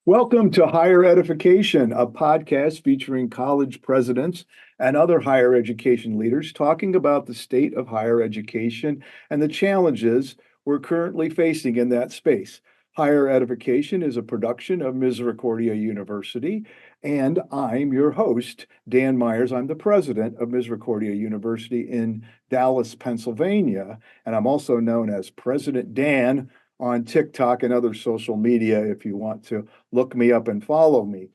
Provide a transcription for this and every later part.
Welcome to Higher Edification, a podcast featuring college presidents and other higher education leaders talking about the state of higher education and the challenges we're currently facing in that space. Higher Edification is a production of Misericordia University, and I'm your host, Dan Myers. I'm the president of Misericordia University in Dallas, Pennsylvania, and I'm also known as President Dan on TikTok and other social media if you want to look me up and follow me.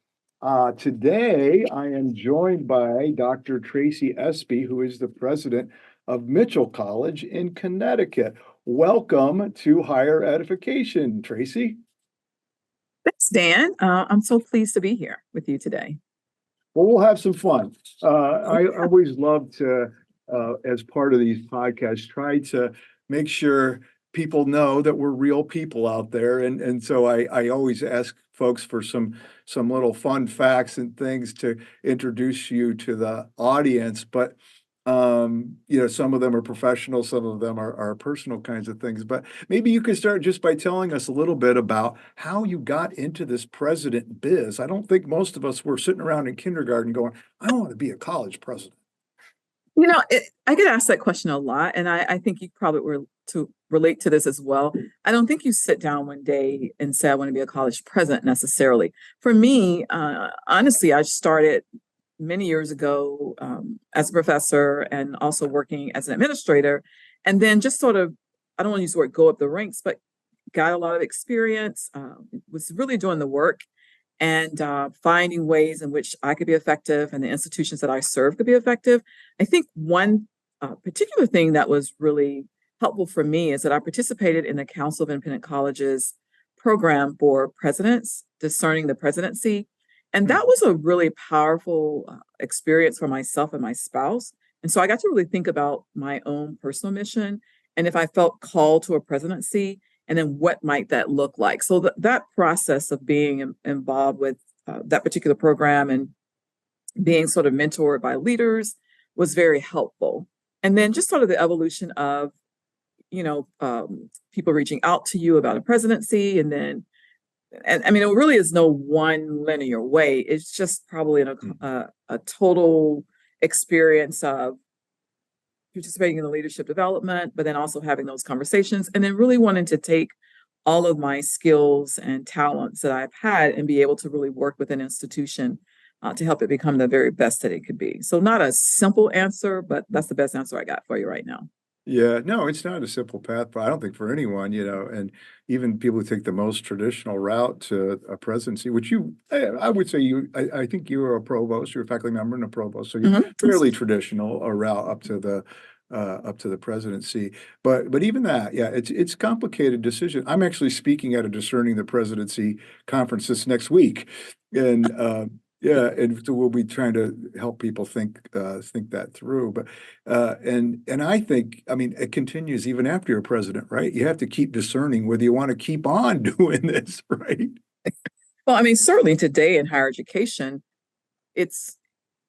Today, I am joined by Dr. Tracy Espy, who is the president of Mitchell College in Connecticut. Welcome to Higher Edification, Tracy. Thanks, Dan. I'm so pleased to be here with you today. Well, we'll have some fun. I always love to, as part of these podcasts, try to make sure people know that we're real people out there. And so I always ask folks for some little fun facts and things to introduce you to the audience. But, some of them are professional, some of them are personal kinds of things. But maybe you could start just by telling us a little bit about how you got into this president biz. I don't think most of us were sitting around in kindergarten going, I want to be a college president. I get asked that question a lot, and I think you probably were to relate to this as well. I don't think you sit down one day and say, I want to be a college president necessarily. For me, honestly, I started many years ago as a professor and also working as an administrator, and then just sort of, I don't want to use the word go up the ranks, but got a lot of experience, was really doing the work and finding ways in which I could be effective and the institutions that I serve could be effective. I think one particular thing that was really helpful for me is that I participated in the Council of Independent Colleges program for presidents, discerning the presidency. And that was a really powerful experience for myself and my spouse. And so I got to really think about my own personal mission and if I felt called to a presidency, and then what might that look like? So that process of being involved with that particular program and being sort of mentored by leaders was very helpful. And then just sort of the evolution of, people reaching out to you about a presidency. And I mean, it really is no one linear way. It's just probably a total experience of participating in the leadership development, but then also having those conversations and then really wanting to take all of my skills and talents that I've had and be able to really work with an institution to help it become the very best that it could be. So not a simple answer, but that's the best answer I got for you right now. Yeah, no, it's not a simple path, but I don't think for anyone, and even people who take the most traditional route to a presidency, which I would say I think you were a provost, you're a faculty member and a provost, so you're fairly traditional a route up to the presidency. But even that, yeah, it's a complicated decision. I'm actually speaking at a Discerning the Presidency conference this next week, and yeah, and so we'll be trying to help people think that through. But and I think, I mean, it continues even after you're president, right? You have to keep discerning whether you want to keep on doing this, right? Well, I mean, certainly today in higher education, it's,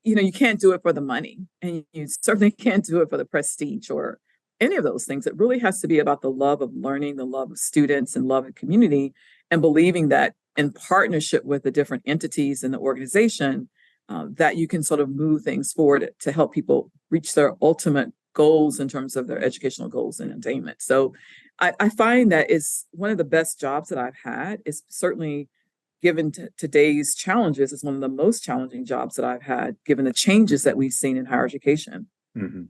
you can't do it for the money, and you certainly can't do it for the prestige or any of those things. It really has to be about the love of learning, the love of students, and love of community, and believing that in partnership with the different entities in the organization, that you can sort of move things forward to help people reach their ultimate goals in terms of their educational goals and attainment. So I find that is one of the best jobs that I've had. Is certainly, given today's challenges, is one of the most challenging jobs that I've had, given the changes that we've seen in higher education. Mm-hmm.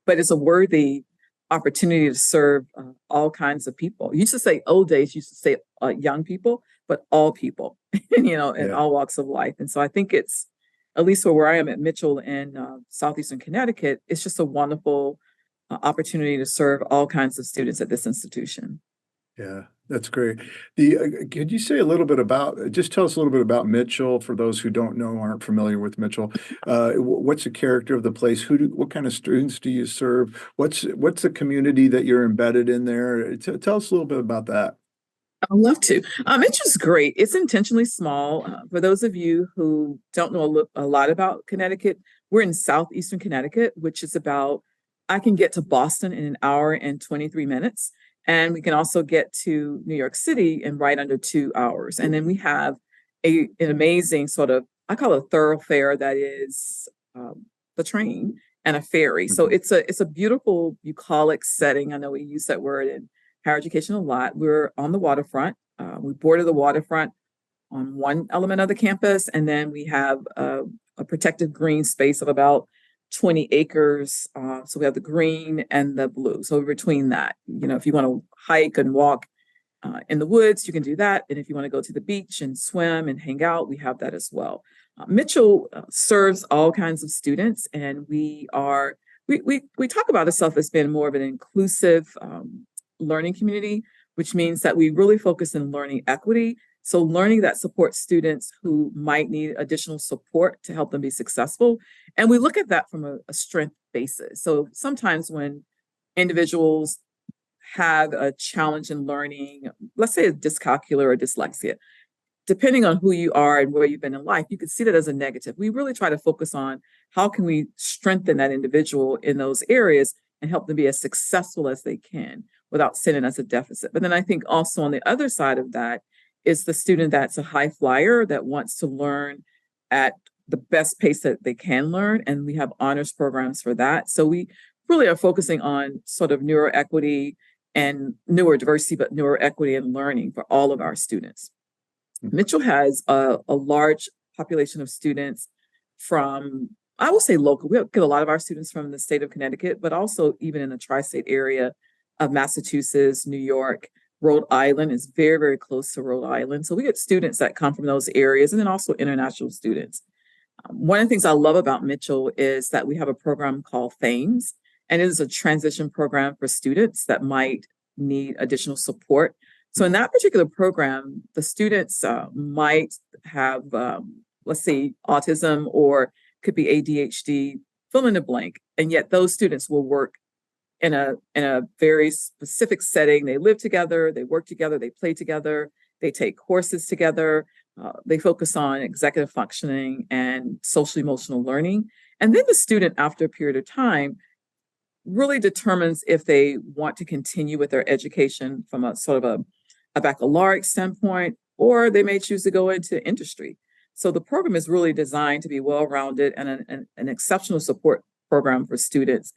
But it's a worthy opportunity to serve all kinds of people. You used to say old days, you used to say young people, but all people, in all walks of life. And so I think it's, at least where I am at Mitchell in Southeastern Connecticut, it's just a wonderful opportunity to serve all kinds of students at this institution. Yeah, that's great. Could you say a little bit just tell us a little bit about Mitchell for those who don't know, aren't familiar with Mitchell. What's the character of the place? What kind of students do you serve? What's the community that you're embedded in there? Tell us a little bit about that. I'd love to. Mitchell's great. It's intentionally small. For those of you who don't know a lot about Connecticut, we're in Southeastern Connecticut, which is I can get to Boston in an hour and 23 minutes. And we can also get to New York City in right under 2 hours. And then we have an amazing sort of, I call it a thoroughfare that is the train and a ferry. So Mhm. it's a beautiful bucolic setting. I know we use that word in higher education a lot. We're on the waterfront. We border the waterfront on one element of the campus, and then we have a protected green space of about 20 acres. So we have the green and the blue. So between that, if you want to hike and walk in the woods, you can do that. And if you want to go to the beach and swim and hang out, we have that as well. Mitchell serves all kinds of students, and we talk about ourselves as being more of an inclusive learning community, which means that we really focus on learning equity. So learning that supports students who might need additional support to help them be successful. And we look at that from a strength basis. So sometimes when individuals have a challenge in learning, let's say a dyscalculia or dyslexia, depending on who you are and where you've been in life, you could see that as a negative. We really try to focus on how can we strengthen that individual in those areas and help them be as successful as they can without sitting as a deficit. But then I think also on the other side of that is the student that's a high flyer that wants to learn at the best pace that they can learn. And we have honors programs for that. So we really are focusing on sort of neuroequity and neurodiversity, but neuroequity and learning for all of our students. Mitchell has a large population of students from, I will say local. We get a lot of our students from the state of Connecticut, but also even in the tri-state area of Massachusetts, New York. Rhode Island is very, very close to Rhode Island. So we get students that come from those areas and then also international students. One of the things I love about Mitchell is that we have a program called FAMES, and it is a transition program for students that might need additional support. So in that particular program, the students might have, let's say, autism or could be ADHD, fill in the blank, and yet those students will work in a very specific setting. They live together, they work together, they play together, they take courses together. They focus on executive functioning and social emotional learning. And then the student, after a period of time, really determines if they want to continue with their education from a sort of a baccalaureate standpoint, or they may choose to go into industry. So the program is really designed to be well-rounded and an exceptional support program for students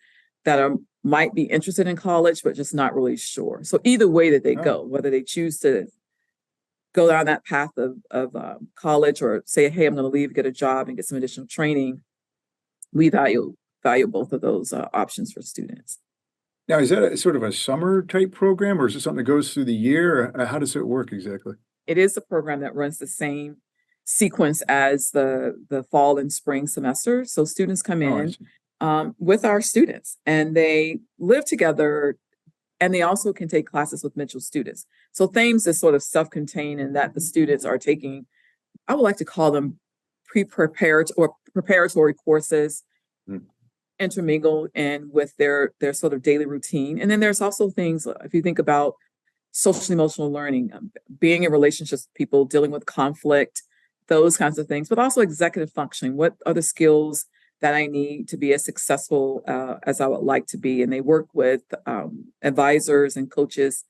that might be interested in college, but just not really sure. So either way that they go, whether they choose to go down that path of college or say, hey, I'm going to leave, get a job and get some additional training, we value both of those options for students. Now, is that a sort of a summer type program, or is it something that goes through the year? How does it work exactly? It is a program that runs the same sequence as the fall and spring semester. So students come in with our students and they live together, and they also can take classes with Mitchell students. So THAMES is sort of self-contained in that the students are taking, I would like to call them pre-prepared or preparatory courses, intermingled in with their sort of daily routine. And then there's also things, if you think about social emotional learning, being in relationships with people, dealing with conflict, those kinds of things, but also executive functioning. What are the skills that I need to be as successful as I would like to be? And they work with advisors and coaches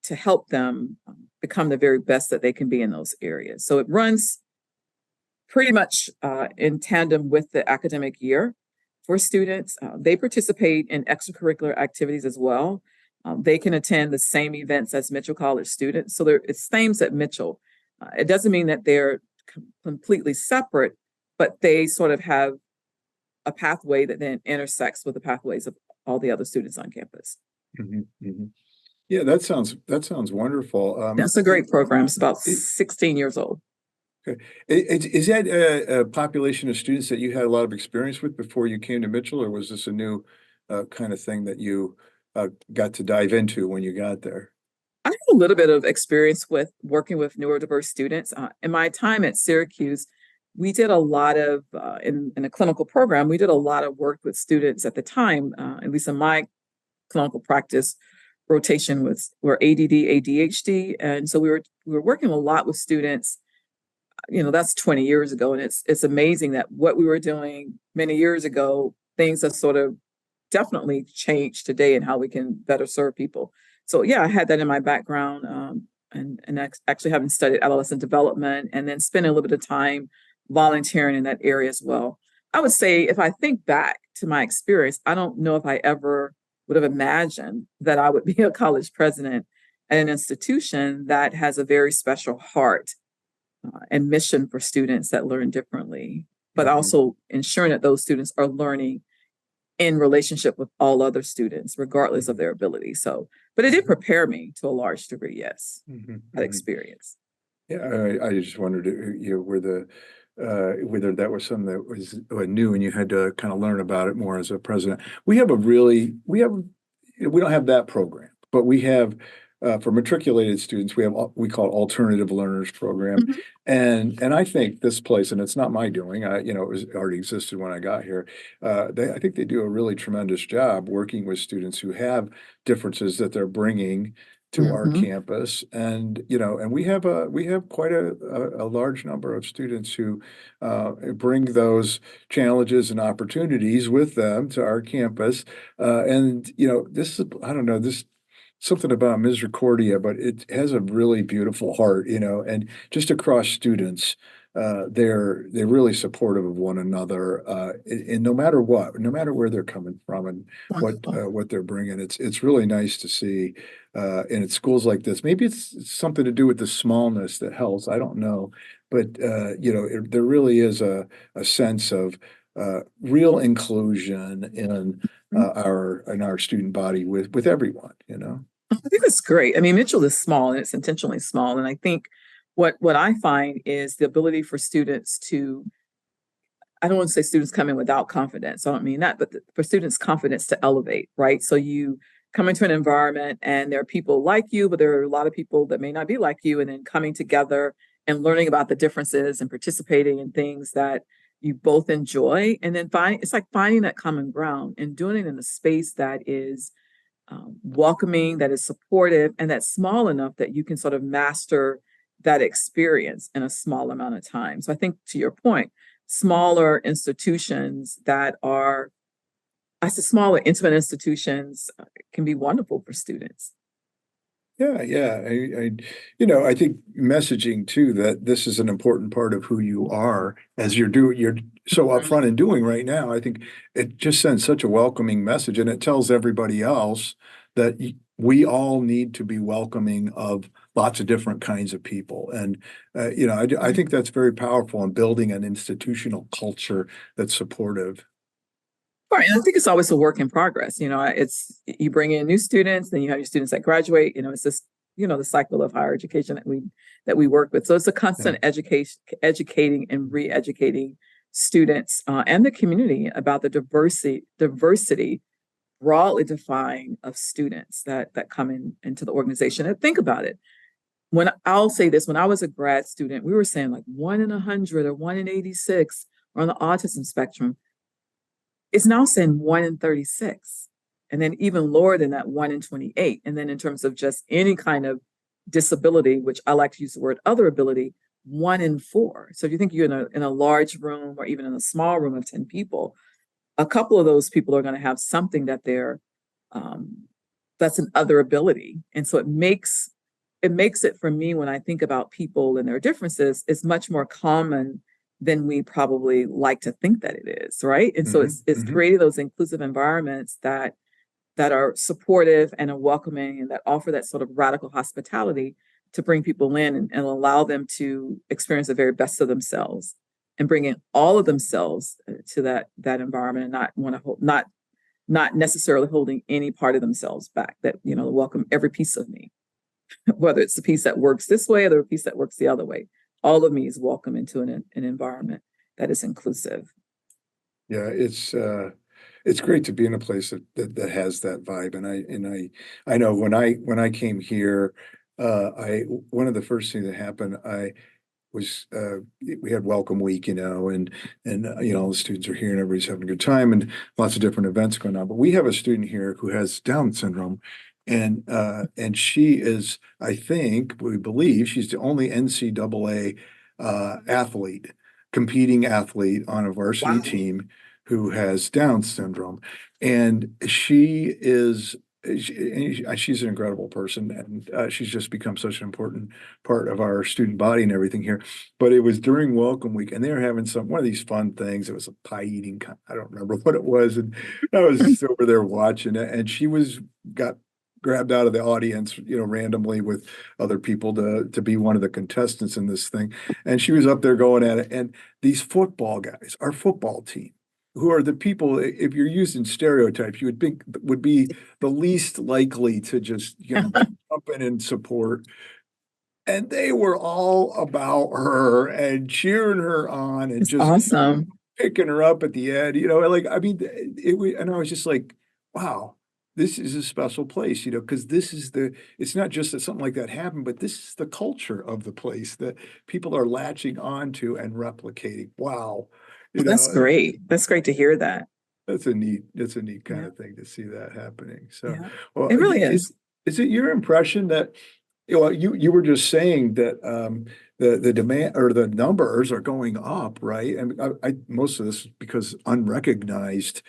to help them become the very best that they can be in those areas. So it runs pretty much in tandem with the academic year for students. They participate in extracurricular activities as well. They can attend the same events as Mitchell College students. So it's THAMES at Mitchell. It doesn't mean that they're completely separate, but they sort of have a pathway that then intersects with the pathways of all the other students on campus. Mm-hmm, mm-hmm. Yeah, that sounds wonderful. That's a great program. It's about 16 years old. Okay. Is that a population of students that you had a lot of experience with before you came to Mitchell, or was this a new kind of thing that you got to dive into when you got there? I have a little bit of experience with working with neurodiverse students. In my time at Syracuse, we did a lot of, in a clinical program, we did a lot of work with students at the time, at least in my clinical practice rotation were ADD, ADHD. And so we were working a lot with students. That's 20 years ago. And it's amazing that what we were doing many years ago, things have sort of definitely changed today and how we can better serve people. So yeah, I had that in my background. actually having studied adolescent development and then spending a little bit of time volunteering in that area as well. I would say if I think back to my experience, I don't know if I ever would have imagined that I would be a college president at an institution that has a very special heart and mission for students that learn differently, but also ensuring that those students are learning in relationship with all other students, regardless of their ability. So, but it did prepare me to a large degree, yes, that experience. Yeah, I just wondered, whether that was something that was new and you had to kind of learn about it more as a president. We don't have that program, but we have for matriculated students, we call it alternative learners program. And I think this place, and it's not my doing, it was already existed when I got here. I think they do a really tremendous job working with students who have differences that they're bringing to our campus. And we have quite a large number of students who bring those challenges and opportunities with them to our campus. And this is, I don't know, this something about Misericordia, but it has a really beautiful heart, and just across students, they're really supportive of one another, and no matter what, no matter where they're coming from and what they're bringing, it's really nice to see, and at schools like this. Maybe it's something to do with the smallness that helps. I don't know, but there really is a sense of real inclusion in our student body with everyone. I think that's great. I mean, Mitchell is small and it's intentionally small. And I think what I find is the ability for students to, I don't want to say students come in without confidence. I don't mean that, but for students' confidence to elevate, right? So you come into an environment and there are people like you, but there are a lot of people that may not be like you. And then coming together and learning about the differences and participating in things that you both enjoy. And then it's like finding that common ground and doing it in a space that is welcoming, that is supportive, and that's small enough that you can sort of master that experience in a small amount of time. So I think to your point, smaller institutions that are, I said smaller, intimate institutions can be wonderful for students. Yeah. I think messaging too, that this is an important part of who you are as you're so upfront in doing right now. I think it just sends such a welcoming message, and it tells everybody else that we all need to be welcoming of lots of different kinds of people. And, I think that's very powerful in building an institutional culture that's supportive. Right. And I think it's always a work in progress. It's you bring in new students, then you have your students that graduate. It's this, the cycle of higher education that we work with. So it's a constant educating and re-educating students and the community about the diversity broadly defined of students that come into the organization. And think about it. I'll say this, when I was a grad student, we were saying like 1 in 100 or 1 in 86 or on the autism spectrum. It's now saying 1 in 36, and then even lower than that, 1 in 28. And then in terms of just any kind of disability, which I like to use the word other ability, 1 in 4. So if you think you're in a large room or even in a small room of 10 people, a couple of those people are going to have something that that's an other ability. And so it makes it for me, when I think about people and their differences, it's much more common than we probably like to think that it is, right? And so it's creating those inclusive environments that are supportive and are welcoming and that offer that sort of radical hospitality to bring people in and allow them to experience the very best of themselves and bring in all of themselves to that environment, and not want to not necessarily holding any part of themselves back. That welcome every piece of me, whether it's the piece that works this way or the piece that works the other way. All of me is welcome into an environment that is inclusive. Yeah, it's great to be in a place that has that vibe. And I know when I came here, one of the first things that happened, we had welcome week, and all the students are here and everybody's having a good time and lots of different events going on. But we have a student here who has Down syndrome. And she is, I think, we believe she's the only NCAA competing athlete on a varsity team who has Down syndrome. And she is she's an incredible person, and she's just become such an important part of our student body and everything here. But it was during Welcome Week, and they were having one of these fun things. It was a pie eating. I don't remember what it was, and I was over there watching it, and she got grabbed out of the audience, randomly with other people to be one of the contestants in this thing, and she was up there going at it, and these football guys, our football team, who are the people, if you're using stereotypes, you would think would be the least likely to just, jump in and support. And they were all about her and cheering her on and It's just awesome. picking her up at the end, like, I mean, and I was just like, wow, this is a special place, because it's not just that something like that happened, but this is the culture of the place that people are latching onto and replicating. Wow. You Well, that's know, great. That's great to hear that. that's a neat kind Yeah. of thing to see that happening. So, Yeah. well, It really is. is it your impression that, you were just saying that the demand or the numbers are going up, right? And most of this is because unrecognized,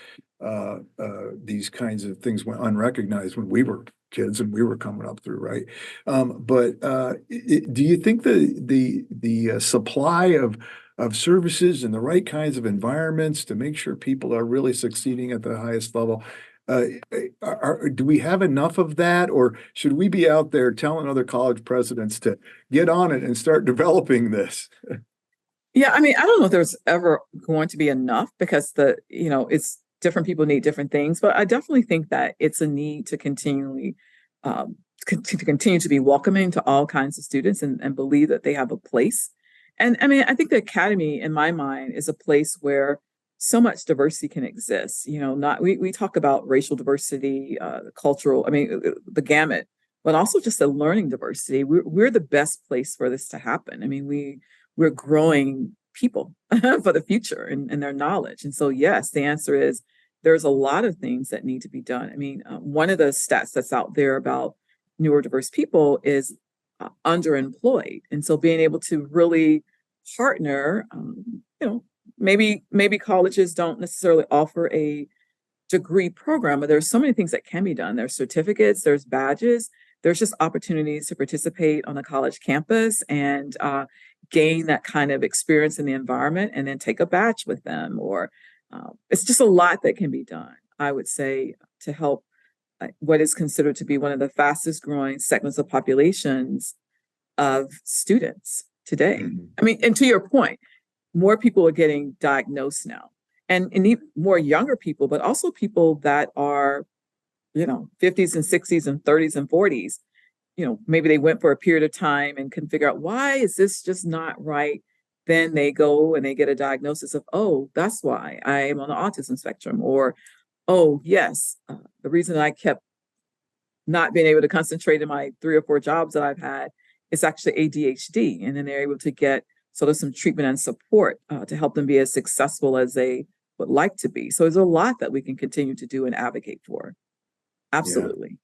these kinds of things went unrecognized when we were kids and we were coming up through, right? But do you think the supply of services and the right kinds of environments to make sure people are really succeeding at the highest level, uh, do we have enough of that, or should we be out there telling other college presidents to get on it and start developing this? Yeah, I mean, I don't know if there's ever going to be enough because it's different people need different things, but I definitely think that it's a need to continually to continue to be welcoming to all kinds of students and believe that they have a place. And I mean, I think the academy, in my mind, is a place where so much diversity can exist. Not we talk about racial diversity, cultural, I mean, the gamut, but also just the learning diversity. We're the best place for this to happen. I mean, we're growing people for the future and their knowledge. And so, yes, the answer is there's a lot of things that need to be done. I mean, one of the stats that's out there about neurodiverse people is underemployed. And so being able to really partner, maybe colleges don't necessarily offer a degree program, but there's so many things that can be done. There's certificates, there's badges, there's just opportunities to participate on a college campus and gain that kind of experience in the environment and then take a batch with them. Or it's just a lot that can be done, I would say, to help what is considered to be one of the fastest growing segments of populations of students today. Mhm. I mean, and to your point, more people are getting diagnosed now and even more younger people, but also people that are, 50s and 60s and 30s and 40s. Maybe they went for a period of time and can figure out why is this just not right. Then they go and they get a diagnosis of, oh, that's why I am on the autism spectrum. Or, oh, yes, the reason I kept not being able to concentrate in my 3 or 4 jobs that I've had is actually ADHD. And then they're able to get sort of some treatment and support to help them be as successful as they would like to be. So there's a lot that we can continue to do and advocate for. Yeah. Absolutely.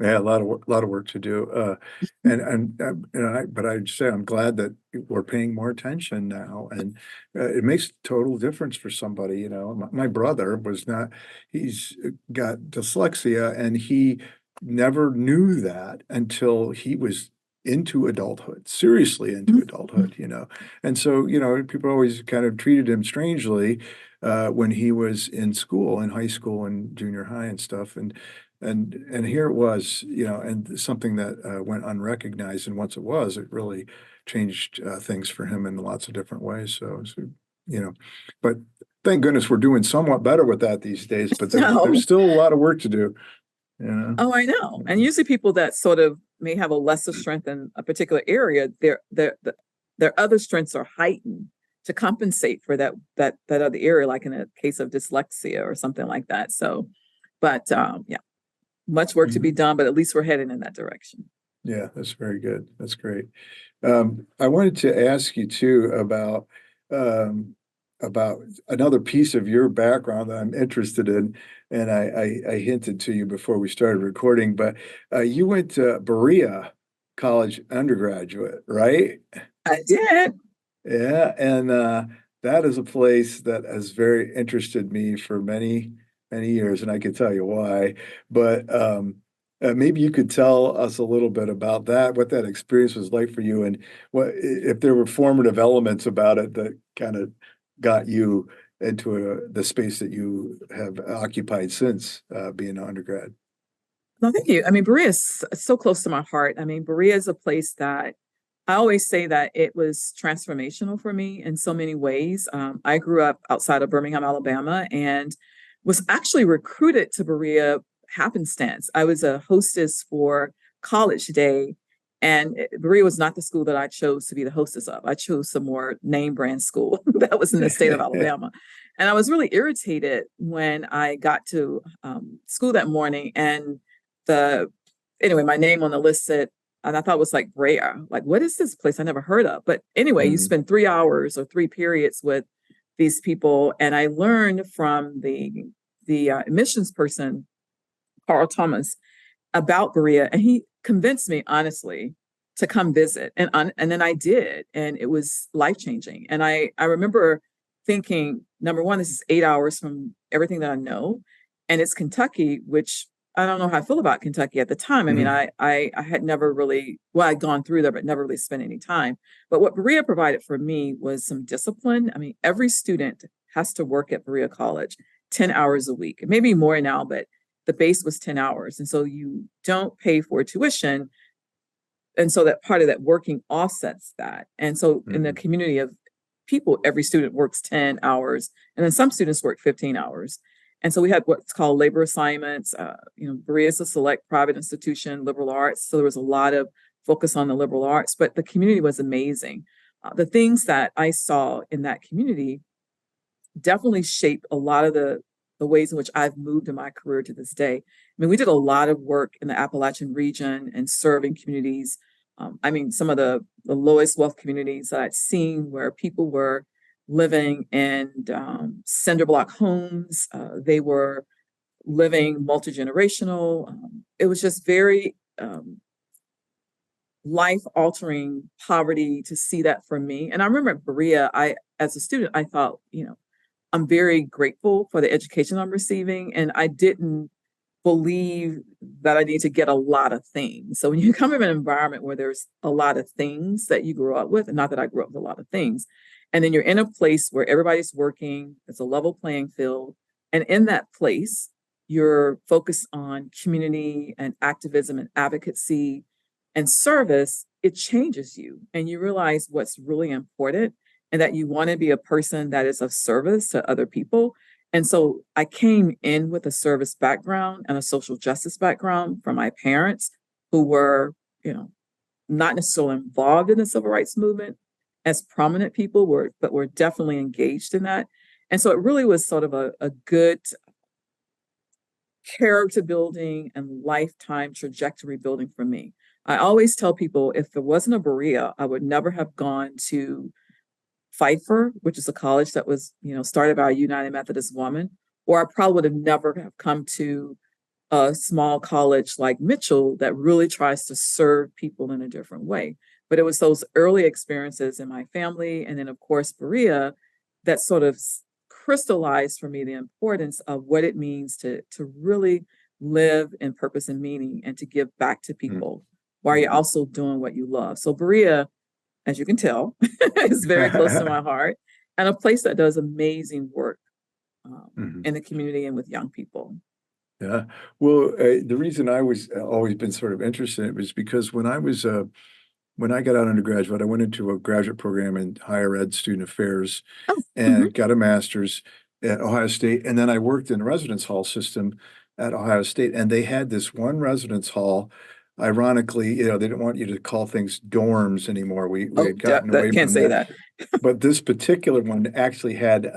Yeah, a lot of work to do. But I'd say I'm glad that we're paying more attention now, and it makes total difference for somebody. My brother he's got dyslexia, and he never knew that until he was into adulthood, seriously into adulthood. And so, people always kind of treated him strangely when he was in school, in high school and junior high and stuff, and here it was, and something that went unrecognized. And once it really changed things for him in lots of different ways. So, you know, but thank goodness we're doing somewhat better with that these days. But there's No. still a lot of work to do. You know. Oh, I know. And usually people that sort of may have a lesser strength in a particular area, their other strengths are heightened to compensate for that other area, like in a case of dyslexia or something like that. So, but yeah, much work to be Mhm. done, but at least we're heading in that direction. Yeah, that's very good. That's great. I wanted to ask you too um, about another piece of your background that I'm interested in, and I hinted to you before we started recording, but you went to Berea College undergraduate, right? I did. Yeah, and that is a place that has very interested me for many, many years, and I can tell you why. But Maybe you could tell us a little bit about that, what that experience was like for you, and what if there were formative elements about it that kind of got you into the space that you have occupied since being an undergrad. No, thank you. I mean, Berea is so close to my heart. I mean, Berea is a place that I always say that it was transformational for me in so many ways. I grew up outside of Birmingham, Alabama, and was actually recruited to Berea happenstance. I was a hostess for College Day, and Berea was not the school that I chose to be the hostess of. I chose some more name brand school that was in the state of Alabama. And I was really irritated when I got to school that morning and the anyway, my name on the list said, and I thought it was like Brea. Like, what is this place I never heard of? But anyway, you Mhm. spend 3 hours or three periods with these people, and I learned from the admissions person, Carl Thomas, about Berea, and he convinced me honestly to come visit, and then I did, and it was life changing. And I remember thinking, number one, this is 8 hours from everything that I know, and it's Kentucky, which I don't know how I feel about Kentucky at the time. I mean, Mhm. I had never really, well, I'd gone through there, but never really spent any time. But what Berea provided for me was some discipline. I mean, every student has to work at Berea College 10 hours a week, maybe more now, but the base was 10 hours. And so you don't pay for tuition. And so that part of that working offsets that. And so in the Mhm. community of people, every student works 10 hours, and then some students work 15 hours. And so we had what's called labor assignments. Berea is a select private institution, liberal arts. So there was a lot of focus on the liberal arts, but the community was amazing. The things that I saw in that community definitely shaped a lot of the ways in which I've moved in my career to this day. I mean, we did a lot of work in the Appalachian region and serving communities. I mean, some of the lowest wealth communities that I'd seen where people were living in cinder block homes. They were living multi generational. It was just very life altering poverty to see that for me. And I remember at Berea, as a student, I thought, I'm very grateful for the education I'm receiving, and I didn't believe that I need to get a lot of things. So when you come from an environment where there's a lot of things that you grew up with, and not that I grew up with a lot of things, and then you're in a place where everybody's working, it's a level playing field, and in that place, you're focused on community and activism and advocacy and service, it changes you, and you realize what's really important and that you want to be a person that is of service to other people. And so I came in with a service background and a social justice background from my parents who were, you know, not necessarily involved in the civil rights movement as prominent people were, but were definitely engaged in that. And so it really was sort of a good character building and lifetime trajectory building for me. I always tell people if there wasn't a Berea, I would never have gone to Pfeiffer, which is a college that was, started by a United Methodist woman, or I probably would have never have come to a small college like Mitchell that really tries to serve people in a different way. But it was those early experiences in my family, and then of course Berea, that sort of crystallized for me the importance of what it means to really live in purpose and meaning and to give back to people while you're Mhm. also doing what you love. So Berea, as you can tell, is very close to my heart, and a place that does amazing work Mhm. in the community and with young people. Yeah. Well, the reason I was always been sort of interested in it was because when I got out undergraduate, I went into a graduate program in higher ed student affairs Oh, mhm. and got a master's at Ohio State. And then I worked in a residence hall system at Ohio State, and they had this one residence hall. Ironically, they didn't want you to call things dorms anymore. We Oh, had gotten that away can't from say that. that. But this particular one actually had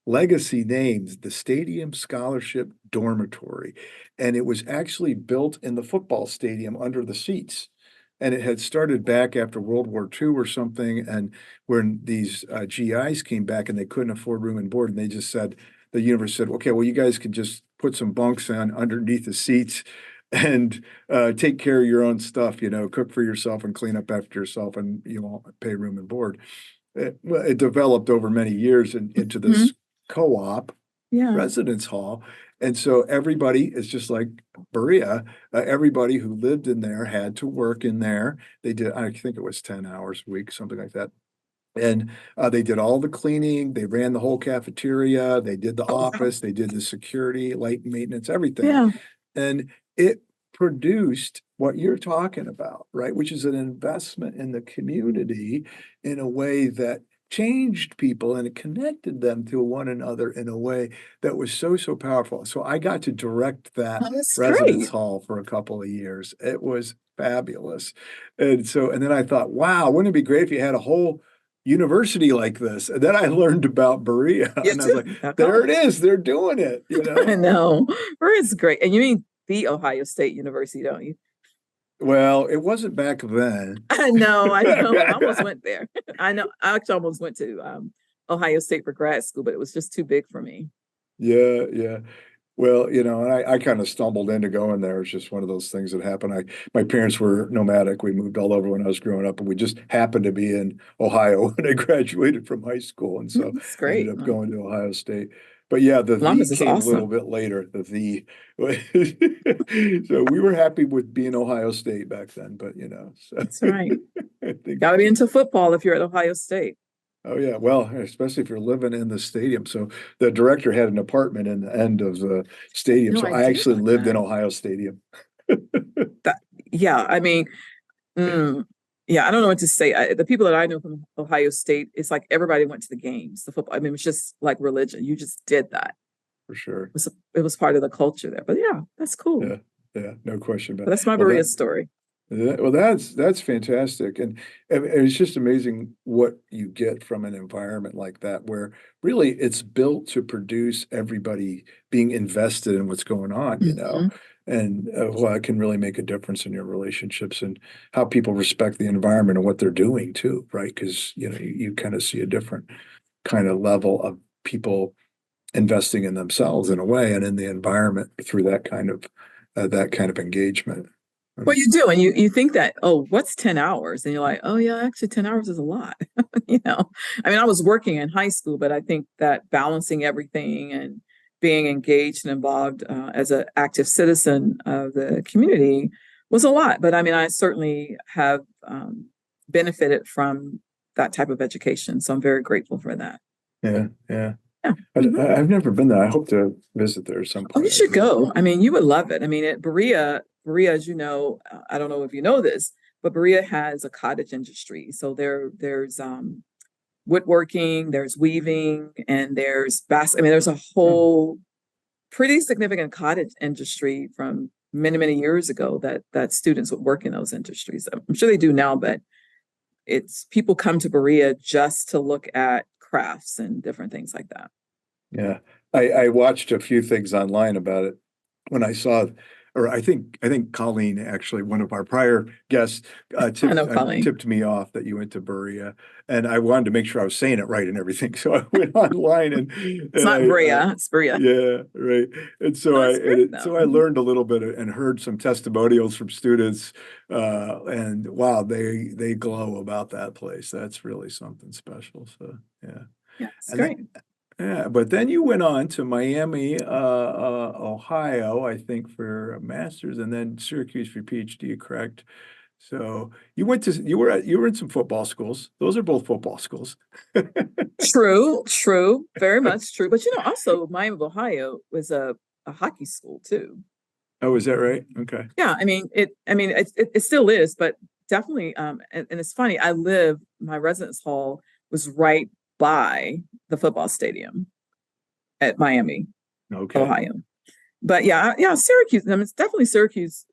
legacy names, the Stadium Scholarship Dormitory. And it was actually built in the football stadium under the seats. And it had started back after World War II or something. And when these GIs came back and they couldn't afford room and board, and they just said, the universe said, okay, well, you guys can just put some bunks on underneath the seats and take care of your own stuff, cook for yourself and clean up after yourself, and you won't pay room and board. It developed over many years into Mhm. this co-op Yeah. residence hall. And so everybody is just like Berea. Everybody who lived in there had to work in there. They did, I think it was 10 hours a week, something like that. And they did all the cleaning, they ran the whole cafeteria, they did the Oh, wow. office, they did the security, light maintenance, everything. Yeah. And it produced what you're talking about, right? Which is an investment in the community in a way that changed people and it connected them to one another in a way that was so, so powerful. So I got to direct that Oh, that's residence great. hall for a couple of years. It was fabulous. And so, and then I thought, wow, wouldn't it be great if you had a whole university like this? And then I learned about Berea You and I was like, too. A there it college. is. They're doing it, you I know? know. It's great. And you mean the Ohio State University, don't you? Well, it wasn't back then. I know, I know. I almost went there. I know. I actually almost went to Ohio State for grad school, but it was just too big for me. Yeah, yeah. Well, and I kind of stumbled into going there. It's just one of those things that happened. My parents were nomadic. We moved all over when I was growing up, and we just happened to be in Ohio when I graduated from high school. And so It's I ended great. up going to Ohio State. But yeah, the Columbus is came a little awesome. bit later, So we were happy with being Ohio State back then, but so That's right. things Got to have be into changed. football if you're at Ohio State. Oh yeah, well, especially if you're living in the stadium. So the director had an apartment in the end of the stadium. No So I idea actually about lived in that. Ohio Stadium. That yeah, I mean, mm, yeah, I don't know what to say. The people that I know from Ohio State, it's like everybody went to the games, the football. I mean, it's just like religion. You just did that. For sure. It was part of the culture there. But yeah, that's cool. Yeah, yeah, no question But about it. that's my Well, Berea story. that's fantastic, and it's just amazing what you get from an environment like that, where really it's built to produce everybody being invested in what's going on. Mhm. And well, it can really make a difference in your relationships and how people respect the environment and what they're doing too, right? Because you kind of see a different kind of level of people investing in themselves in a way and in the environment through that kind of engagement. Well, you do, and you think that, oh, what's 10 hours? And you're like, oh yeah, actually 10 hours is a lot. you know. I mean, I was working in high school, but I think that balancing everything and being engaged and involved as an active citizen of the community was a lot. But I mean, I certainly have benefited from that type of education. So I'm very grateful for that. Yeah, yeah. Yeah. I, Mhm. I've never been there. I hope to visit there at some Oh, you point. should go. I mean, you would love it. I mean, Berea, as you know, I don't know if you know this, but Berea has a cottage industry. So there's woodworking, there's weaving, and I mean, there's a Hmm. whole pretty significant cottage industry from many, many years ago that students would work in those industries. I'm sure they do now, but it's people come to Berea just to look at crafts and different things like that. Yeah, I watched a few things online about it when I saw, or I think Colleen, actually, one of our prior guests, I tipped know, Colleen. tipped me off that you went to Berea, and I wanted to make sure I was saying it right and everything. So I went online and It's and not Berea, it's Berea. yeah, right. And so No, I it's and great it, though. so I Mhm. learned a little bit and heard some testimonials from students, and wow, they glow about that place. That's really something special. So yeah. Yeah, it's And then, great. yeah, but then you went on to Miami, Ohio, I think, for a master's, and then Syracuse for PhD, correct? So you were in some football schools. Those are both football schools. True, true, very much true. But also Miami of Ohio was a hockey school too. Oh, is that right? Okay. Yeah, I mean it still is, but definitely and it's funny, my residence hall was right by the football stadium at Miami, Okay. Ohio. But yeah, Syracuse, I mean it's definitely Syracuse.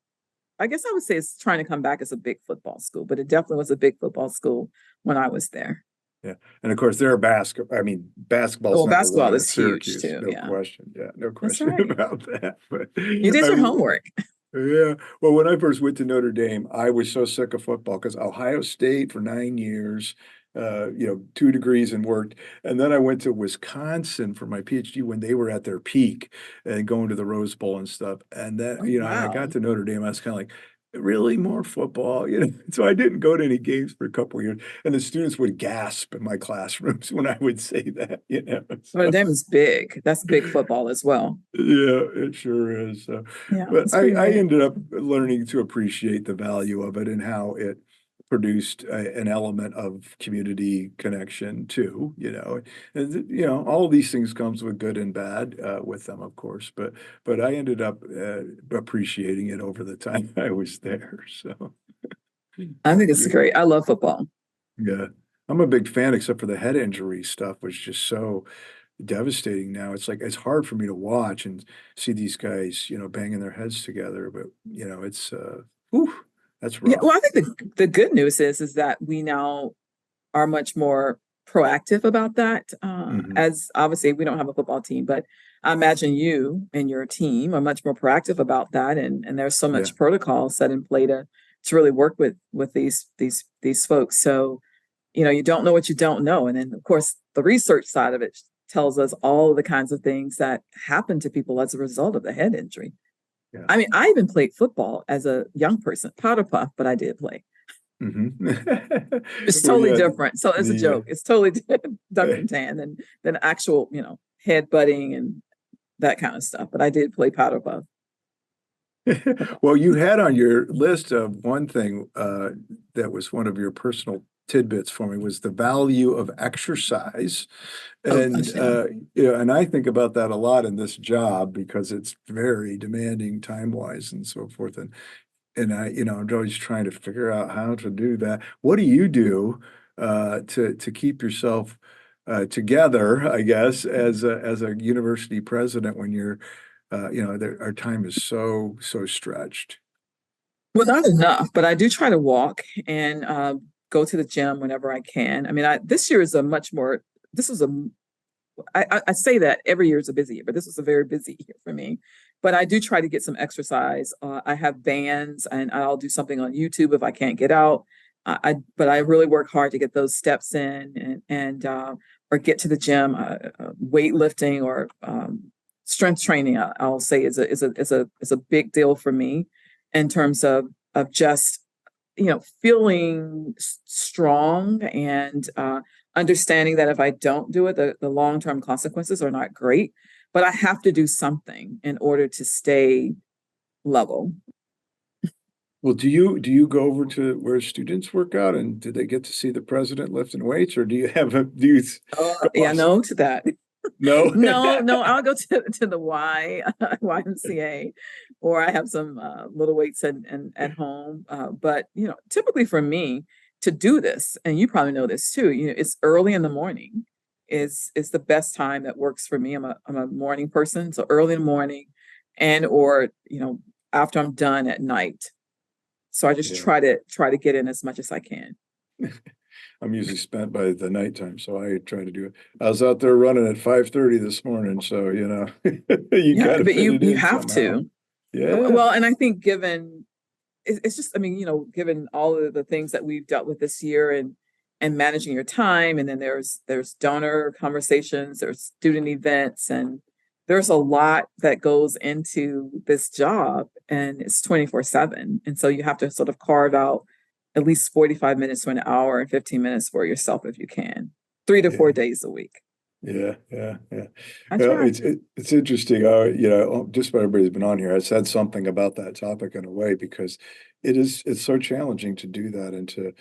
I guess I would say it's trying to come back as a big football school, but it definitely was a big football school when I was there. Yeah. And of course, they're basketball's Oh, number basketball one at is huge Syracuse. too. No Yeah, question. Yeah, no that's question right. about that. But You did your homework. yeah. Well, when I first went to Notre Dame, I was so sick of football because Ohio State for 9 years, 2 degrees and worked. And then I went to Wisconsin for my PhD when they were at their peak and going to the Rose Bowl and stuff. And then, Oh, and I wow. got to Notre Dame. I was kind of like, really more football, you know. So I didn't go to any games for a couple of years, and the students would gasp in my classrooms when I would say that, you know. Well, the So, game is big. That's big football as well. yeah, it sure is. So, Yeah, but it's I, pretty I neat. ended up learning to appreciate the value of it and how it produced an element of community connection too, you know. And you know, all of these things comes with good and bad with them, of course. But I ended up appreciating it over the time I was there. So I think it's yeah, great. I love football. yeah. I'm a big fan, except for the head injury stuff was just so devastating now. It's like it's hard for me to watch and see these guys, you know, banging their heads together. But you know, it's whew, that's Yeah, well, rough. I think the good news is that we now are much more proactive about that. Hmm. As obviously we don't have a football team, but I imagine you and your team are much more proactive about that, and there's so Yeah. much protocol set in play to really work with these folks. So you don't know what you don't know, and then of course the research side of it tells us all of the kinds of things that happen to people as a result of the head injury. Yeah. I mean, I even played football as a young person, powder puff, but I did play. Hmm. It's Well, totally yeah, different. So it's a joke. It's totally duck and tan than actual, head butting and that kind of stuff. But I did play powder puff football. well, you had on your list of one thing that was one of your personal tidbits for me was the value of exercise. Oh And gosh, yeah. yeah, and I think about that a lot in this job because it's very demanding time-wise and so forth. And I, you know, I'm always trying to figure out how to do that. What do you do to keep yourself together, I guess, as a university president when you're you know, our time is so stretched. Well, not enough, but I do try to walk and go to the gym whenever I can. I mean, this year is a much more. This was a I say that every year is a busy year, but this was a very busy year for me. But I do try to get some exercise. I have bands, and I'll do something on YouTube if I can't get out. But I really work hard to get those steps in, and or get to the gym. Weightlifting or strength training, I'll say is a big deal for me in terms of just feeling strong and understanding that if I don't do it, the long-term consequences are not great, but I have to do something in order to stay level. Well, do you go over to where students work out and do they get to see the president lifting weights or do you have a do you Oh, go yeah, off? no to that. No? No, I'll go to the YMCA, or I have some little weights at home. But typically for me to do this, and you probably know this too, it's early in the morning is the best time that works for me. I'm a morning person, so early in the morning, and or after I'm done at night. So I just Yeah. try to get in as much as I can. I'm usually spent by the nighttime, so I try to do it. I was out there running at 5:30 this morning, so you know, you Yeah, gotta but fit you it you in have somehow. to. Yeah. Well, and I think given it's just, I mean, given all of the things that we've dealt with this year and managing your time, and then there's donor conversations, there's student events, and there's a lot that goes into this job, and it's 24/7. And so you have to sort of carve out at least 45 minutes to an hour and 15 minutes for yourself if you can, 3 to 4 Yeah. days a week. Yeah. I Well, try. it's interesting. You know, just about everybody's been on here. I said something about that topic in a way because it's so challenging to do that and to,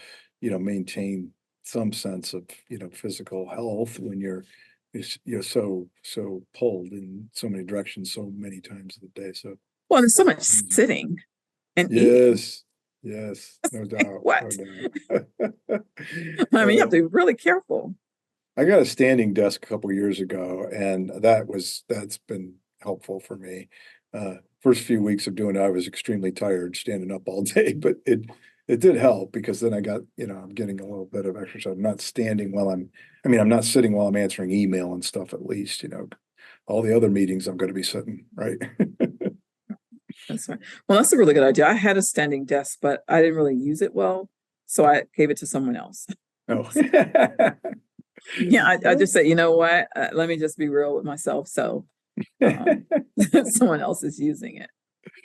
you know, maintain some sense of, you know, physical health when you're so pulled in so many directions so many times a day. So Well, there's so much mhm. sitting and eating. Yes, yes, no doubt, no What? doubt. I mean, you have Uh, to be really careful. I got a standing desk a couple years ago, and that's been helpful for me. First few weeks of doing it, I was extremely tired standing up all day, but it did help because then I got, you know, I'm getting a little bit of exercise. I'm not standing while I mean, I'm not sitting while I'm answering email and stuff at least, you know. All the other meetings I'm gonna be sitting, right? That's right. Well, that's a really good idea. I had a standing desk, but I didn't really use it well, so I gave it to someone else. Oh. Yeah, I just said, you know what? Let me just be real with myself. So um, someone else is using it.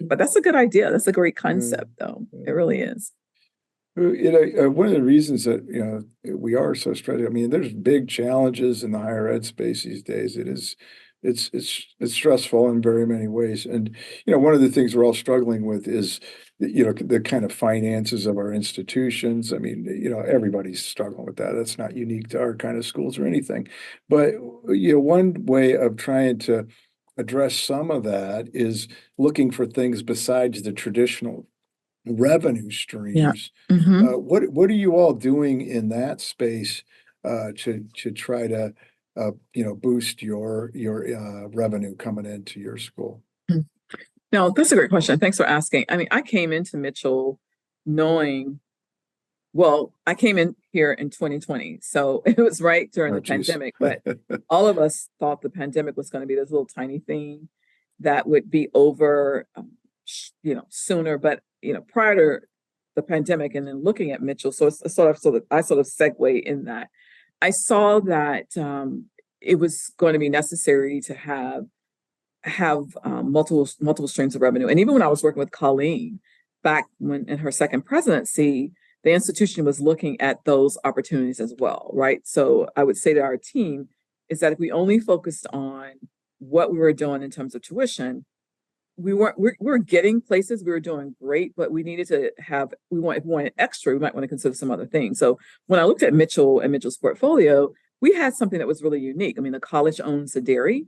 But that's a good idea. That's a great Uh, concept, though. It really is. One of the reasons that, we are so stressed, I mean, there's big challenges in the higher ed space these days. It's stressful in very many ways. And, one of the things we're all struggling with is, the kind of finances of our institutions. I mean, everybody's struggling with that. That's not unique to our kind of schools or anything. But, one way of trying to address some of that is looking for things besides the traditional revenue Yeah. streams. Hmm. What are you all doing in that space to try to boost your revenue coming into your school? No, that's a great question. Thanks for asking. I mean, I came into Mitchell knowing, well, I came in here in 2020, so it was right during Oh, the geez. pandemic, but all of us thought the pandemic was going to be this little tiny thing that would be over, sooner. But, prior to the pandemic and then looking at Mitchell, so it's I sort of segue in that. I saw that it was going to be necessary to have multiple streams of revenue. And even when I was working with Colleen back when in her second presidency, the institution was looking at those opportunities as well, right? So I would say to our team is that if we only focused on what we were doing in terms of tuition, we were getting places, we were doing great, but we needed to have if we wanted extra, we might want to consider some other things. So when I looked at Mitchell and Mitchell's portfolio, we had something that was really unique. I mean, the college owns a dairy.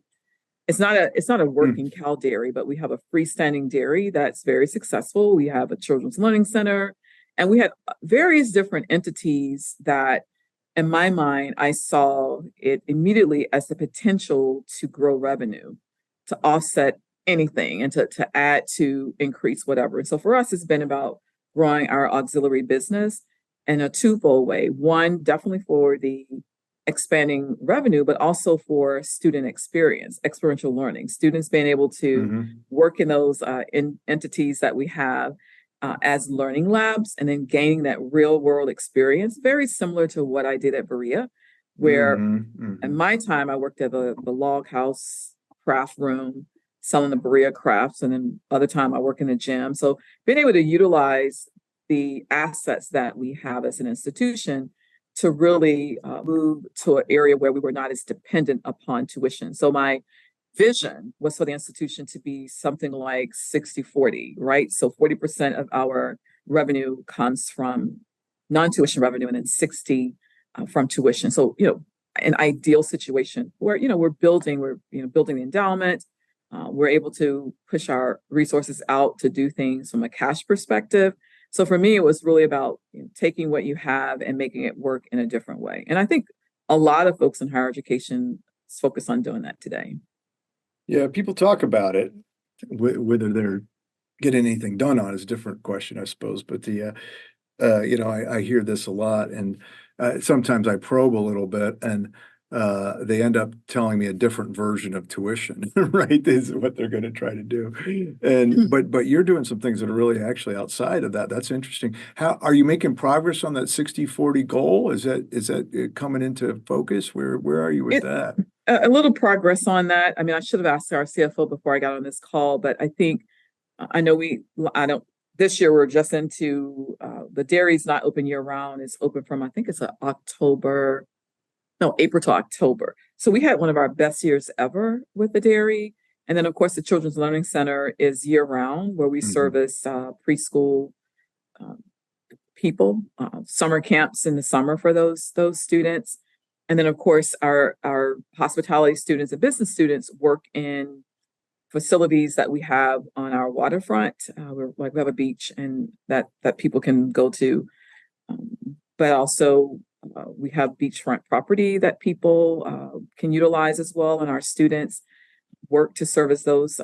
It's not a Hmm. working cow dairy, but we have a freestanding dairy that's very successful. We have a children's learning center, and we had various different entities that, in my mind, I saw it immediately as the potential to grow revenue, to offset anything, and to add to increase whatever. And so for us, it's been about growing our auxiliary business in a twofold way. One, definitely for the expanding revenue, but also for student experience, experiential learning, students being able to Hmm. work in those entities that we have as learning labs and then gaining that real world experience, very similar to what I did at Berea, where Hmm. in Hmm. my time I worked at the log house craft room selling the Berea crafts, and then other time I work in the gym. So being able to utilize the assets that we have as an institution to really move to an area where we were not as dependent upon tuition. So my vision was for the institution to be something like 60-40, right? So 40% of our revenue comes from non-tuition revenue and then 60 from tuition. So, an ideal situation where, we're building the endowment. We're able to push our resources out to do things from a cash perspective. So for me, it was really about taking what you have and making it work in a different way. And I think a lot of folks in higher education focus on doing that today. Yeah, people talk about it. Whether they're getting anything done on is a different question, I suppose. But I hear this a lot, and sometimes I probe a little bit, and they end up telling me a different version of tuition, right? Is what they're going to try to do. And but you're doing some things that are really actually outside of that. That's interesting. How are you making progress on that 60-40 goal? Is that coming into focus? Where are you with It that? a little progress on that. I mean, I should have asked our CFO before I got on this call, but I think I know I don't. This year we're just into the dairy's not open year round. It's open from I think it's October, no, April to October. So we had one of our best years ever with the dairy. And then, of course, the Children's Learning Center is year round, where we Hmm. service preschool um, people, summer camps in the summer for those students. And then, of course, our hospitality students and business students work in facilities that we have on our waterfront. We have a beach and that people can go to, but also we have beachfront property that people can utilize as well, and our students work to service those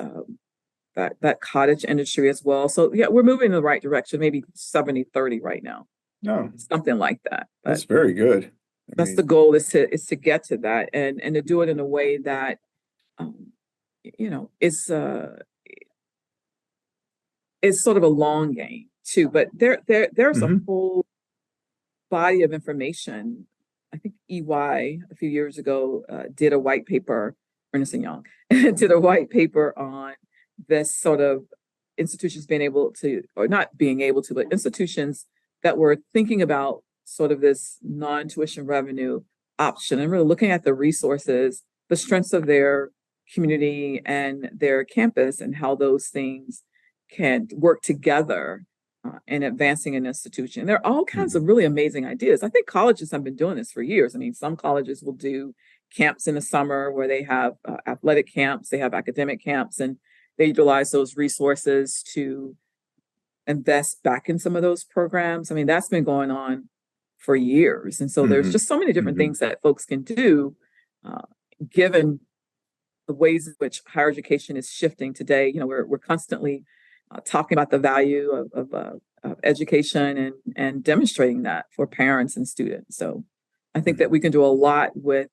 that cottage industry as well. So yeah, we're moving in the right direction. Maybe 70-30 right now, No, something like that. But that's very good. I that's the mean, goal is to get to that and to do it in a way that um, is sort of a long game too. But there's a mhm. whole body of information. I think EY a few years ago did a white paper, Ernest and Young did a white paper on this sort of institutions being able to, or not being able to, but institutions that were thinking about sort of this non-tuition revenue option and really looking at the resources, the strengths of their community and their campus and how those things can work together in advancing an institution. There are all kinds of really amazing ideas. I think colleges have been doing this for years. I mean, some colleges will do camps in the summer where they have athletic camps, they have academic camps, and they utilize those resources to invest back in some of those programs. I mean, that's been going on for years. And so there's just so many different things that folks can do, given the ways in which higher education is shifting today. You know, we're constantly talking about the value of education and demonstrating that for parents and students. So I think that we can do a lot with,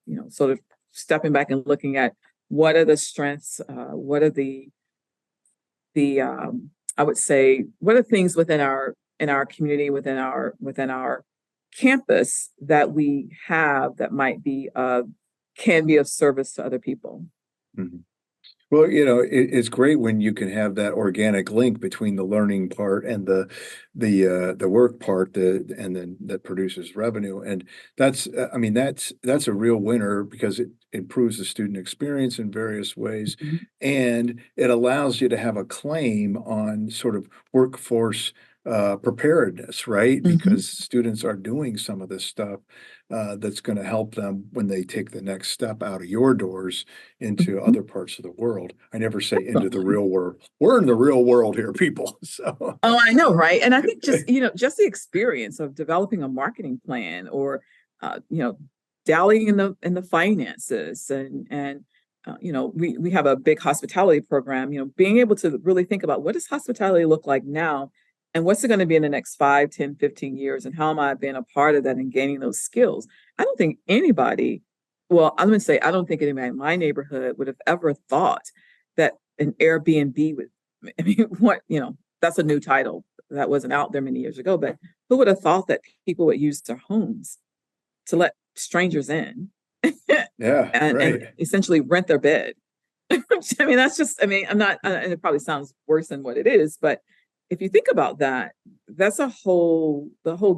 you know, sort of stepping back and looking at what are the strengths, what are the I would say, what are things within our community, within our campus that we have that might be can be of service to other people. Well, you know, it's great when you can have that organic link between the learning part and the work part, and then that produces revenue. And that's, I mean, that's a real winner because it improves the student experience in various ways, and it allows you to have a claim on sort of workforce preparedness, right? Because students are doing some of this stuff that's going to help them when they take the next step out of your doors into other parts of the world. I never say into the real world. We're in the real world here, people. So. Oh, I know, right? And I think just, you know, just the experience of developing a marketing plan or, you know, dallying in the finances and you know, we have a big hospitality program, you know, being able to really think about what does hospitality look like now and what's it going to be in the next 5, 10, 15 years? And how am I being a part of that and gaining those skills? I don't think anybody, well, I'm going to say, I don't think anybody in my neighborhood would have ever thought that an Airbnb would, I mean, what, you know, that's a new title that wasn't out there many years ago, but who would have thought that people would use their homes to let strangers in and essentially rent their bed? I mean, that's just, I mean, I'm not, and it probably sounds worse than what it is, but if you think about that, that's the whole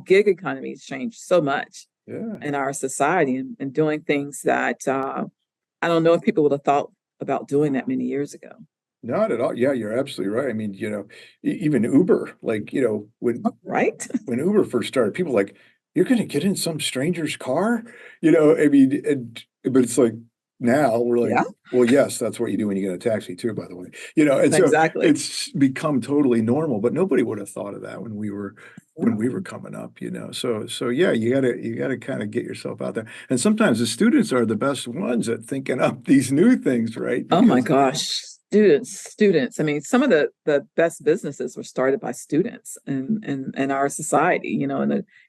gig economy has changed so much in our society and doing things that I don't know if people would have thought about doing that many years ago. Not at all. Yeah, you're absolutely right. I mean, you know, even Uber, like, you know, when Uber first started, people were like, you're going to get in some stranger's car, you know, I mean, but it's like, now we're like, well, yes, that's what you do when you get a taxi too, by the way, you know, and so it's become totally normal, but nobody would have thought of that when we were coming up, you know. So yeah, you gotta kind of get yourself out there. And sometimes the students are the best ones at thinking up these new things, right? Oh my gosh. Students. I mean, some of the best businesses were started by students in our society, you know,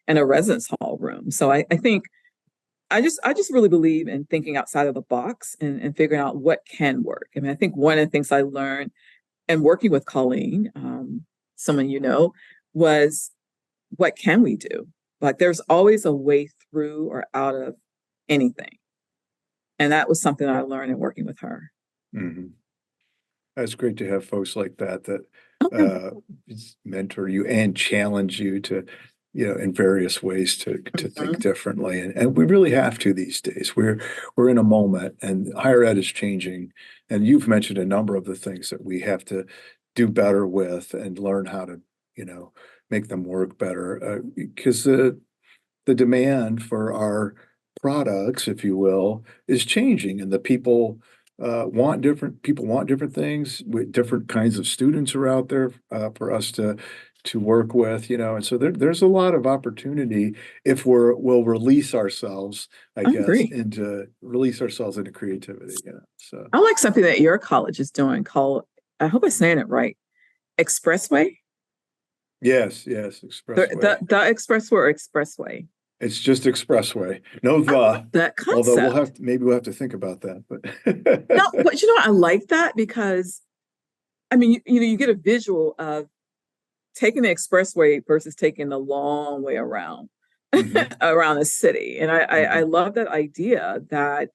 in a residence hall room. So I think I just really believe in thinking outside of the box and figuring out what can work. I mean, I think one of the things I learned and working with Colleen, someone you know, was what can we do? Like there's always a way through or out of anything. And that was something I learned in working with her. That's great to have folks like that mentor you and challenge you to, you know, in various ways to think differently. And we really have to these days. We're in a moment and higher ed is changing. And you've mentioned a number of the things that we have to do better with and learn how to, you know, make them work better. Because the demand for our products, if you will, is changing and the people want different things. Different kinds of students are out there for us to work with, you know, and so there's a lot of opportunity if we'll release ourselves, I guess, release ourselves into creativity. Yeah. So I like something that your college is doing called, I hope I'm saying it right, Expressway. Yes, Expressway. The Expressway or Expressway. It's just Expressway. No, that concept. Although we'll have to think about that. But no, but you know, I like that because, I mean, you get a visual of taking the expressway versus taking the long way around around the city, and I love that idea that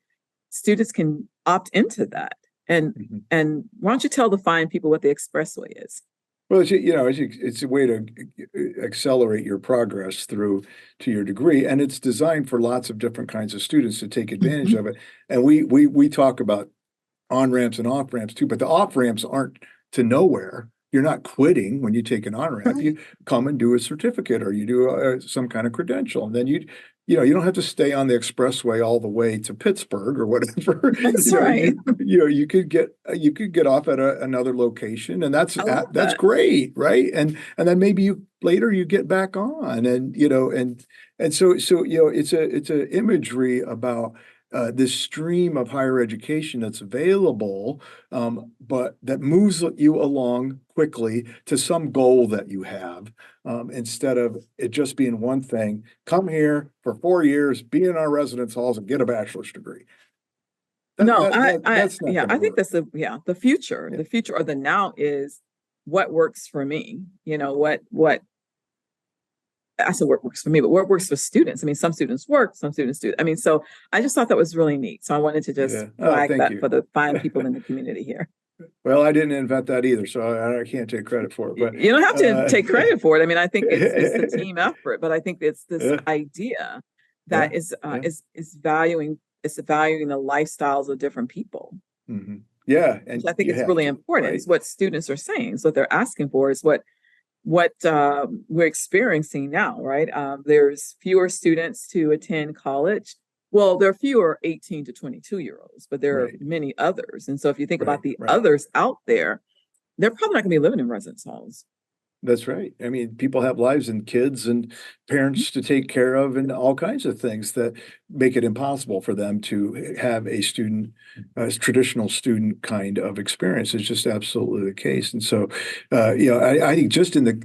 students can opt into that And Mhm. and why don't you tell the fine people what the expressway is? Well, it's a way to accelerate your progress through to your degree, and it's designed for lots of different kinds of students to take advantage Mhm. of it. And we talk about on ramps and off ramps too, but the off ramps aren't to nowhere. You're not quitting when you take an on ramp. Right. You come and do a certificate or you do some kind of credential, and then you don't have to stay on the expressway all the way to Pittsburgh or whatever. That's right. You could get off at another location, and I love that's that. great, right? And then maybe you later you get back on, and so it's a imagery about this stream of higher education that's available, but that moves you along quickly to some goal that you have, instead of it just being one thing. Come here for 4 years, be in our residence halls, and get a bachelor's degree. No, That's not yeah, going to I think work. that's the future. Yeah, The future or the now is what works for me. What I said what works for me, but what works for students. I mean, some students work, some students do. I mean, so I just thought that was really neat. So I wanted to just yeah. Oh, flag thank that you. for the fine people in the community here. Well, I didn't invent that either, so I can't take credit for it. But You don't have to take credit for it. I mean, I think it's a uh, team effort, but I think it's this yeah, idea yeah, that is yeah. valuing the lifestyles of different people, Yeah, which and I think you is have really to, important. right? It's what students are saying. It's what they're asking for. Is what we're experiencing now, right? There's fewer students to attend college. Well, there are fewer 18 to 22-year-olds, but there are Right, many others. And so if you think right, about the right. others out there, they're probably not going to be living in residence halls. That's right. I mean, people have lives and kids and parents to take care of and all kinds of things that make it impossible for them to have a traditional student kind of experience. It's just absolutely the case. And so, I think just in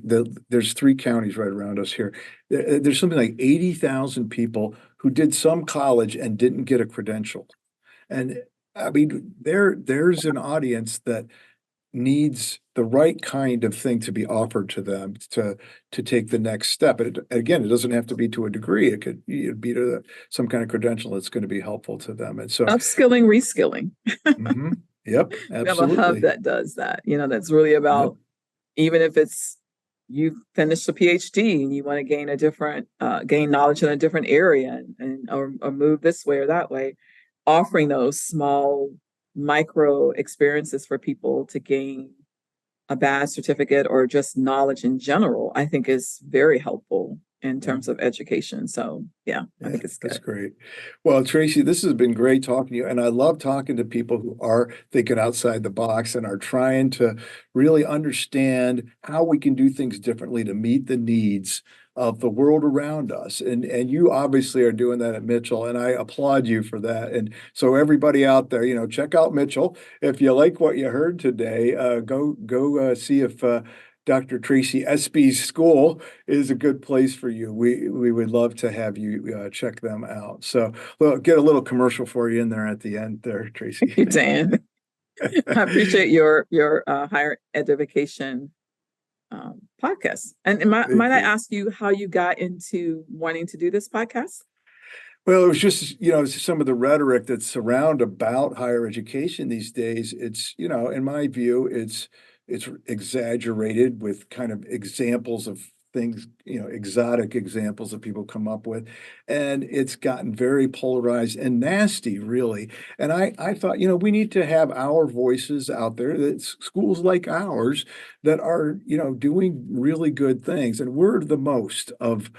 there's 3 counties right around us here. There's something like 80,000 people who did some college and didn't get a credential. And I mean, there's an audience that needs the right kind of thing to be offered to them to take the next step. Again, it doesn't have to be to a degree. It'd be to some kind of credential that's going to be helpful to them. And so, Upskilling, reskilling. yep, We have a hub absolutely. that does that, that's really Yep. about, even if it's you finish a PhD and you want to gain knowledge in a different area or move this way or that way, offering those small micro experiences for people to gain a badge certificate or just knowledge in general, I think is very helpful in Yeah. terms of education. So yeah, I Yeah, think it's that's good. great. Well, Tracy, this has been great talking to you. And I love talking to people who are thinking outside the box and are trying to really understand how we can do things differently to meet the needs of the world around us. And you obviously are doing that at Mitchell, and I applaud you for that. And so everybody out there, check out Mitchell. If you like what you heard today, go see if Dr. Tracy Espy's school is a good place for you. We would love to have you check them out. So we'll get a little commercial for you in there at the end there, Tracy. You, Dan. I appreciate your higher education podcast. And might Thank I you. ask you how you got into wanting to do this podcast? Well, it was just, some of the rhetoric that's around about higher education these days. It's, in my view, it's exaggerated with kind of examples of things, exotic examples that people come up with. And it's gotten very polarized and nasty, really. And I thought, we need to have our voices out there, that schools like ours that are, doing really good things. And we're the most of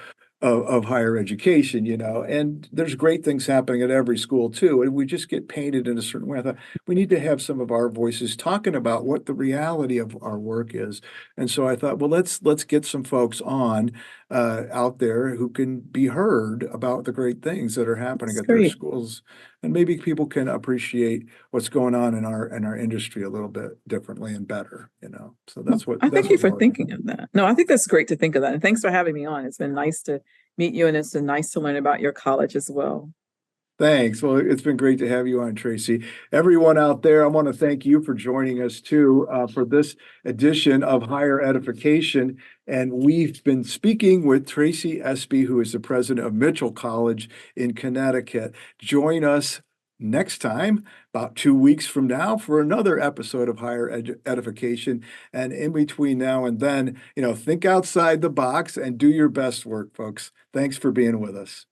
higher education, and there's great things happening at every school too. And we just get painted in a certain way. I thought we need to have some of our voices talking about what the reality of our work is. And so I thought, well, let's get some folks on out there who can be heard about the great things that are happening That's at their great. schools. And maybe people can appreciate what's going on in our industry a little bit differently and better. So Well, that's what I that's thank you what for we're looking thinking of that. No, I think that's great to think of that. And thanks for having me on. It's been nice to meet you, and it's been nice to learn about your college as well. Thanks. Well, it's been great to have you on, Tracy. Everyone out there, I want to thank you for joining us too for this edition of Higher Edification. And we've been speaking with Tracy Espy, who is the president of Mitchell College in Connecticut. Join us next time, about 2 weeks from now, for another episode of Edification. And in between now and then, think outside the box and do your best work, folks. Thanks for being with us.